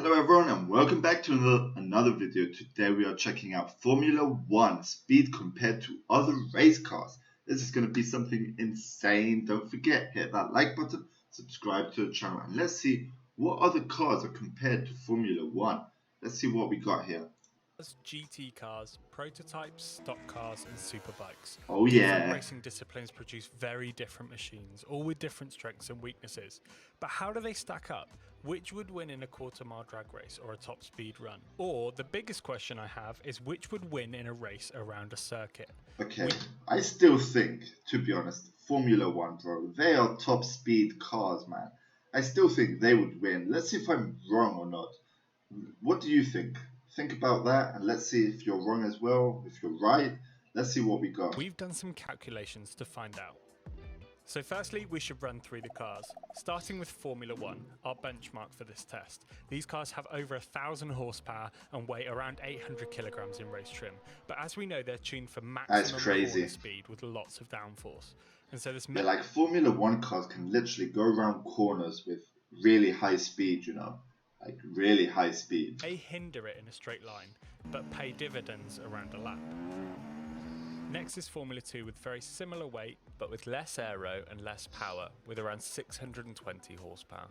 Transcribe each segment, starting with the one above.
Hello everyone and welcome back to another video. Today we are checking out Formula 1 speed compared to other race cars. This is going to be something insane. Don't forget, hit that like button, subscribe to the channel, and let's see what other cars are compared to Formula 1. Let's see what we got here. GT cars, prototypes, stock cars and superbikes. Oh Different yeah. racing disciplines produce very different machines, all with different strengths and weaknesses. But how do they stack up? Which would win in a quarter-mile drag race or a top speed run? Or the biggest question I have is which would win in a race around a circuit? Okay, I still think, to be honest, Formula 1, bro, they are top speed cars, man. I still think they would win. Let's see if I'm wrong or not. What do you think? Think about that and let's see if you're wrong as well. If you're right, let's see what we got. We've done some calculations to find out. So firstly, we should run through the cars. Starting with Formula 1, our benchmark for this test. These cars have over 1,000 horsepower and weigh around 800 kilograms in race trim. But as we know, they're tuned for maximum corner speed with lots of downforce. And so this yeah, like Formula 1 cars can literally go around corners with really high speed, you know. Like really high speed. They hinder it in a straight line, but pay dividends around a lap. Next is Formula 2 with very similar weight, but with less aero and less power, with around 620 horsepower.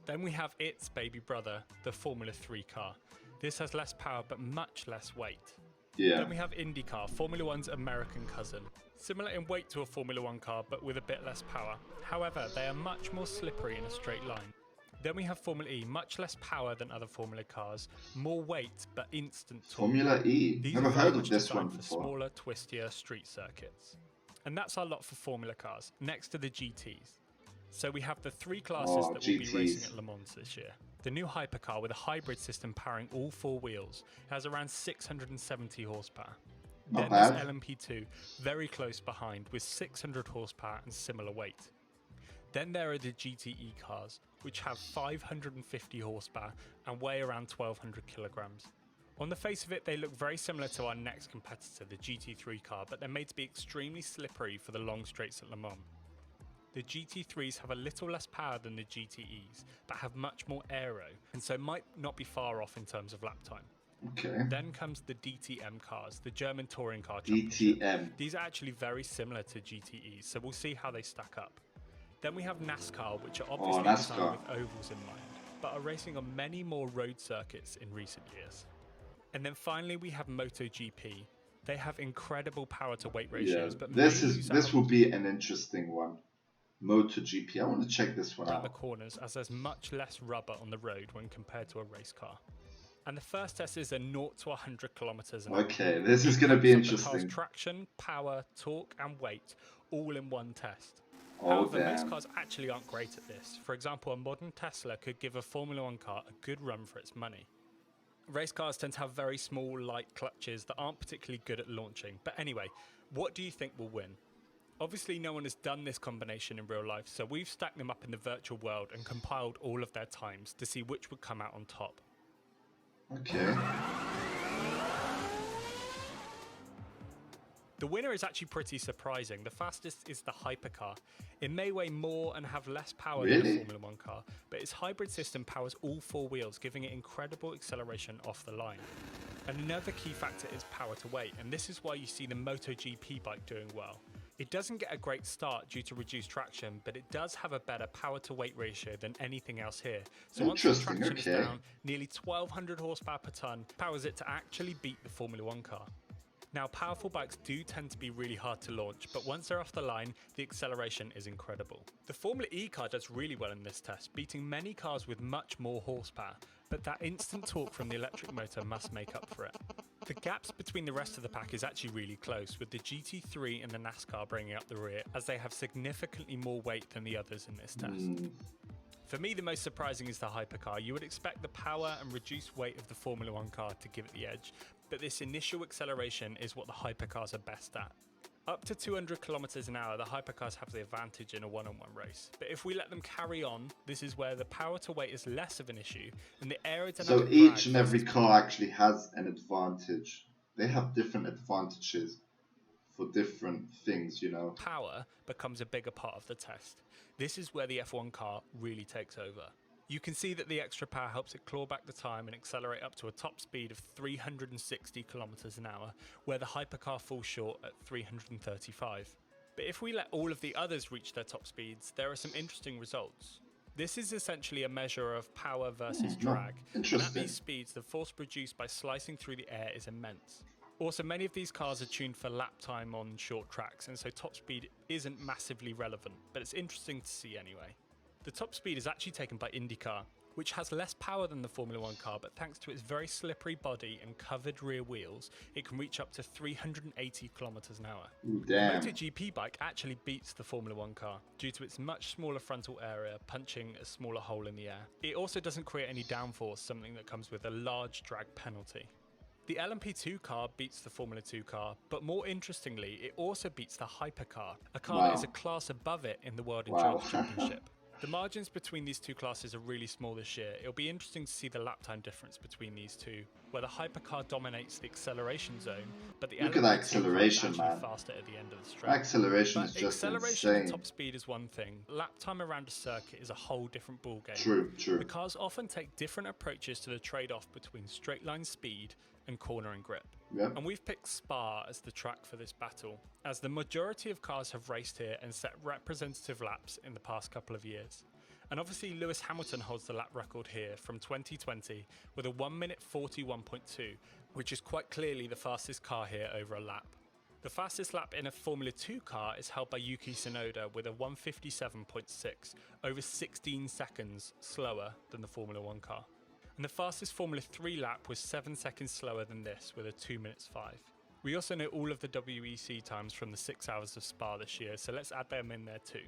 Then we have its baby brother, the Formula 3 car. This has less power, but much less weight. Yeah. Then we have IndyCar, Formula 1's American cousin. Similar in weight to a Formula 1 car, but with a bit less power. However, they are much more slippery in a straight line. Then we have Formula E, much less power than other Formula cars, more weight but instant torque. Formula E? These Never are heard very of much this one designed for before. smaller, twistier street circuits. And that's our lot for Formula cars, next to the GTs. So we have the three classes that will be racing at Le Mans this year. The new hypercar with a hybrid system powering all four wheels has around 670 horsepower. Not then bad. there's LMP2, very close behind with 600 horsepower and similar weight. Then there are the GTE cars, which have 550 horsepower and weigh around 1,200 kilograms. On the face of it, they look very similar to our next competitor, the GT3 car, but they're made to be extremely slippery for the long straights at Le Mans. The GT3s have a little less power than the GTEs, but have much more aero, and so might not be far off in terms of lap time. Okay. Then comes the DTM cars, the German Touring Car Championship. DTM. These are actually very similar to GTEs, so we'll see how they stack up. Then we have NASCAR, which are obviously designed with ovals in mind, but are racing on many more road circuits in recent years. And then finally we have MotoGP. They have incredible power to weight ratios, but this will be an interesting one. MotoGP. I want to check this one out. The corners, as there's much less rubber on the road when compared to a race car. And the first test is a 0 to 100 kilometers an hour. Okay, this is going to be interesting. The car's traction, power, torque, and weight all in one test. Oh, however, most cars actually aren't great at this. For example, a modern Tesla could give a Formula 1 car a good run for its money. Race cars tend to have very small, light clutches that aren't particularly good at launching. But anyway, what do you think will win? Obviously, no one has done this combination in real life, so we've stacked them up in the virtual world and compiled all of their times to see which would come out on top. Okay. The winner is actually pretty surprising. The fastest is the hypercar. It may weigh more and have less power than a Formula 1 car, but its hybrid system powers all four wheels, giving it incredible acceleration off the line. And another key factor is power to weight, and this is why you see the MotoGP bike doing well. It doesn't get a great start due to reduced traction, but it does have a better power to weight ratio than anything else here. So once the traction is down, nearly 1,200 horsepower per ton powers it to actually beat the Formula 1 car. Now, powerful bikes do tend to be really hard to launch, but once they're off the line, the acceleration is incredible. The Formula E car does really well in this test, beating many cars with much more horsepower, but that instant torque from the electric motor must make up for it. The gaps between the rest of the pack is actually really close, with the GT3 and the NASCAR bringing up the rear, as they have significantly more weight than the others in this test. For me, the most surprising is the hypercar. You would expect the power and reduced weight of the Formula 1 car to give it the edge, but this initial acceleration is what the hypercars are best at. Up to 200 kilometers an hour, the hypercars have the advantage in a one-on-one race. But if we let them carry on, this is where the power to weight is less of an issue, and the aerodynamic. So each and every car actually has an advantage. They have different advantages for different things, you know. Power becomes a bigger part of the test. This is where the F1 car really takes over. You can see that the extra power helps it claw back the time and accelerate up to a top speed of 360 kilometers an hour, where the hypercar falls short at 335. But if we let all of the others reach their top speeds, there are some interesting results. This is essentially a measure of power versus drag, and at Interesting. these speeds, the force produced by slicing through the air is immense. Also, many of these cars are tuned for lap time on short tracks, and so top speed isn't massively relevant, but it's interesting to see anyway. The top speed is actually taken by IndyCar, which has less power than the Formula 1 car, but thanks to its very slippery body and covered rear wheels, it can reach up to 380 kilometers an hour. Ooh, The damn. MotoGP bike actually beats the Formula 1 car due to its much smaller frontal area, punching a smaller hole in the air. It also doesn't create any downforce, something that comes with a large drag penalty. The LMP2 car beats the Formula 2 car, but more interestingly, it also beats the hypercar, a car that is a class above it in the World Endurance Championship. The margins between these two classes are really small this year. It'll be interesting to see the lap time difference between these two, where the hypercar dominates the acceleration zone, but the Look at that LMP2 car is acceleration, actually man. faster at the end of the straight. Acceleration is But just acceleration insane. and top speed is one thing. Lap time around a circuit is a whole different ballgame. True. The cars often take different approaches to the trade-off between straight line speed and cornering grip. Yep. And we've picked Spa as the track for this battle, as the majority of cars have raced here and set representative laps in the past couple of years. And obviously Lewis Hamilton holds the lap record here from 2020 with a 1 minute 41.2, which is quite clearly the fastest car here over a lap. The fastest lap in a Formula 2 car is held by Yuki Tsunoda with a 157.6, over 16 seconds slower than the Formula 1 car. And the fastest Formula 3 lap was 7 seconds slower than this with a 2 minutes 5. We also know all of the WEC times from the 6 hours of Spa this year, so let's add them in there too.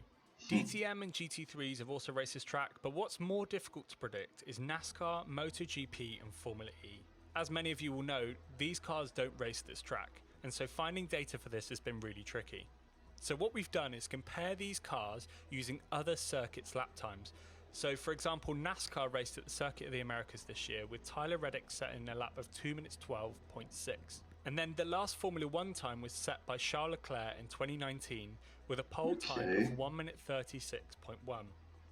DTM and GT3s have also raced this track, but what's more difficult to predict is NASCAR, MotoGP and Formula E. As many of you will know, these cars don't race this track, and so finding data for this has been really tricky. So what we've done is compare these cars using other circuits' lap times. So for example, NASCAR raced at the Circuit of the Americas this year with Tyler Reddick setting a lap of 2 minutes 12.6. And then the last Formula 1 time was set by Charles Leclerc in 2019 with a pole time of 1 minute 36.1.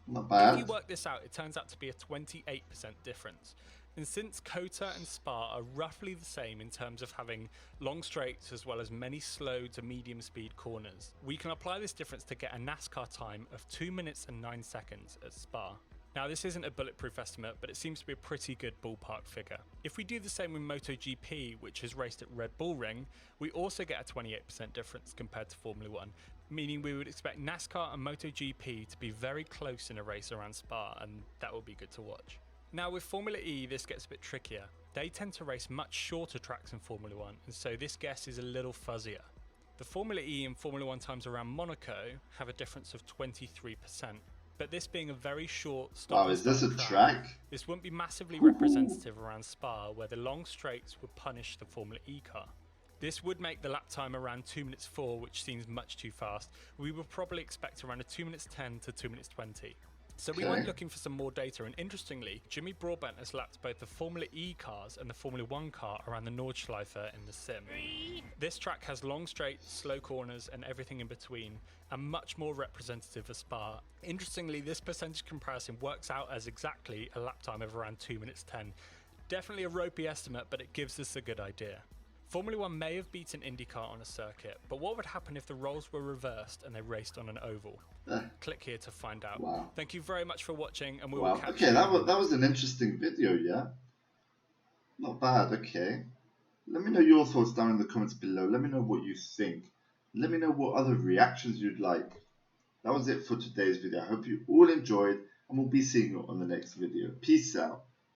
Not bad. If you work this out, it turns out to be a 28% difference. And since COTA and Spa are roughly the same in terms of having long straights as well as many slow to medium speed corners, we can apply this difference to get a NASCAR time of 2 minutes and 9 seconds at Spa. Now this isn't a bulletproof estimate, but it seems to be a pretty good ballpark figure. If we do the same with MotoGP, which is raced at Red Bull Ring, we also get a 28% difference compared to Formula 1, meaning we would expect NASCAR and MotoGP to be very close in a race around Spa, and that will be good to watch. Now with Formula E, this gets a bit trickier. They tend to race much shorter tracks than Formula 1, and so this guess is a little fuzzier. The Formula E and Formula 1 times around Monaco have a difference of 23%, but this being a very short stop Wow, is this a track? This wouldn't be massively representative around Spa, where the long straights would punish the Formula E car. This would make the lap time around 2 minutes 4, which seems much too fast. We would probably expect around a 2 minutes 10 to 2 minutes 20. So we went looking for some more data, and interestingly, Jimmy Broadbent has lapped both the Formula E cars and the Formula 1 car around the Nordschleife in the sim. This track has long straights, slow corners and everything in between, and much more representative of Spa. Interestingly, this percentage comparison works out as exactly a lap time of around 2 minutes 10. Definitely a ropey estimate, but it gives us a good idea. Formula 1 may have beaten IndyCar on a circuit, but what would happen if the roles were reversed and they raced on an oval? Click here to find out. Wow. Thank you very much for watching, and we will catch Okay, you. that was an interesting video, yeah? Not bad, okay. Let me know your thoughts down in the comments below. Let me know what you think. Let me know what other reactions you'd like. That was it for today's video. I hope you all enjoyed, and we'll be seeing you on the next video. Peace out.